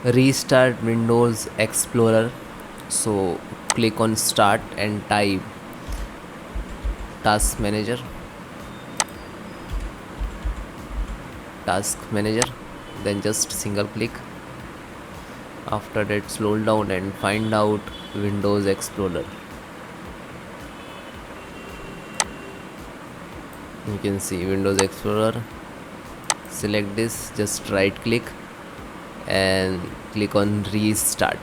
restart Windows Explorer. So click on start and type task manager, then just single click. After that, scroll down and find out Windows Explorer. You can see Windows Explorer. Select this, just right click and click on restart.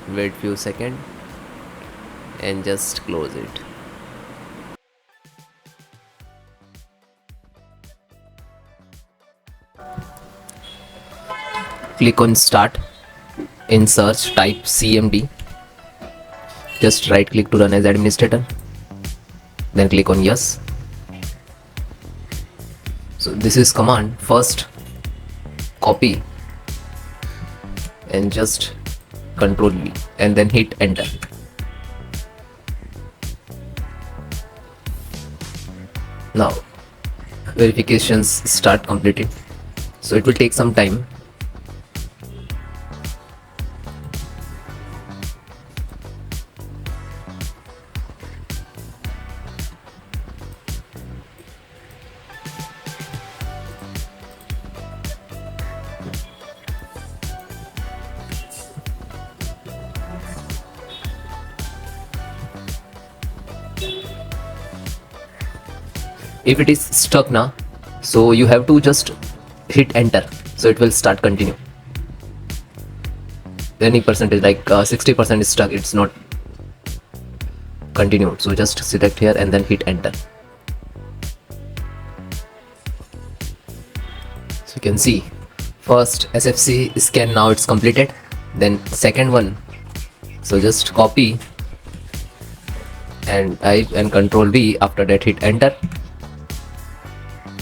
Wait few seconds and just close it. Click on start. In search type CMD. Just right click to run as administrator, then click on yes. So this is command. First copy and just Control V and then hit enter. Now verifications start completed, so it will take some time. If it is stuck now, so you have to just hit enter, so it will start continue. Any percentage like 60% is stuck, it's not continued, so just select here and then hit enter. So you can see first SFC scan, now it's completed. Then second one, so just copy and type and Control V, after that hit enter.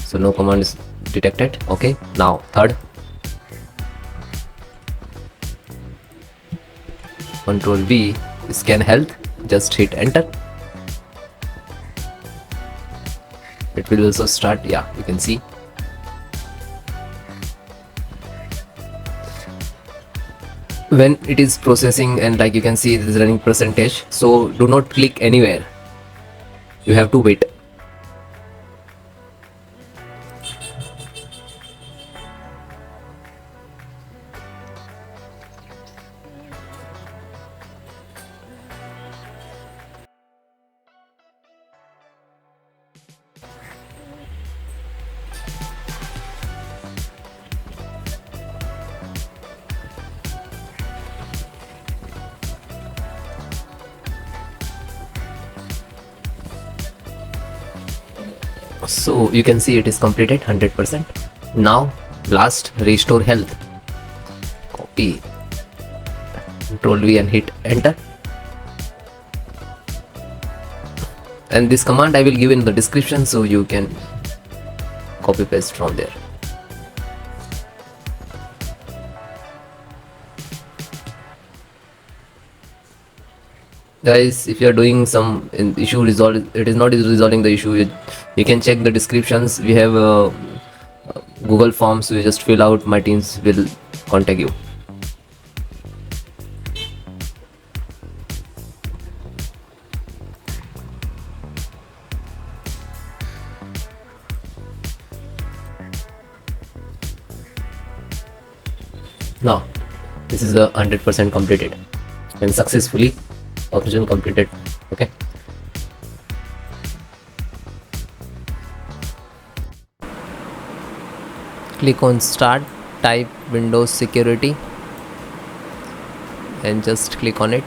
So no command is detected. Okay, now third, Control V, ScanHealth, just hit enter. It will also start. Yeah, you can see. When it is processing and like you can see it is running percentage, so do not click anywhere, you have to wait. So you can see it is completed 100%. Now last, RestoreHealth. Copy, Control V and hit enter. And this command I will give in the description, so you can copy paste from there. Guys, if you are doing some issue resolve, it is not resolving the issue, you can check the descriptions. We have Google forms, you just fill out, my teams will contact you. Now this is a 100% completed and successfully operation completed. Okay, click on start, type Windows security and just click on it,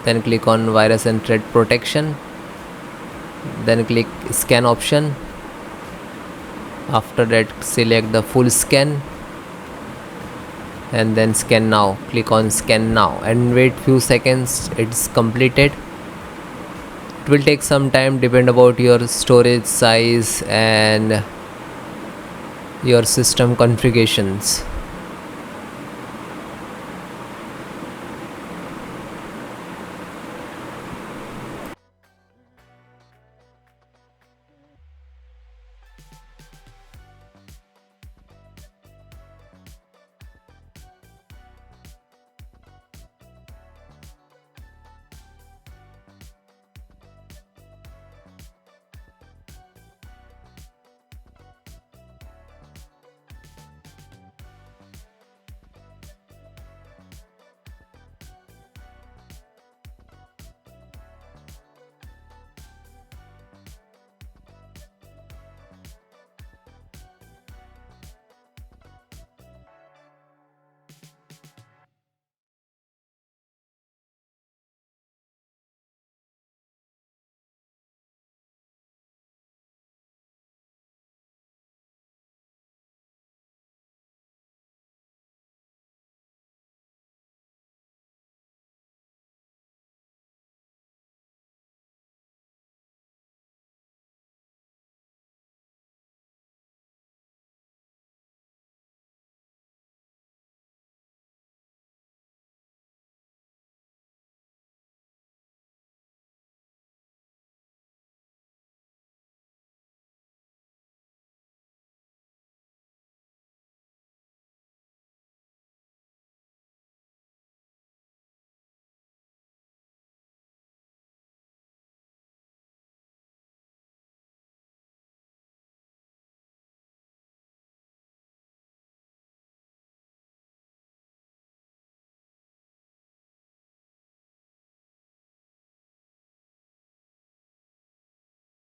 then click on virus and threat protection, then click scan option. After that select the full scan and then scan now. Click on scan now and wait few seconds, it's completed. It will take some time, depend about your storage size and your system configurations.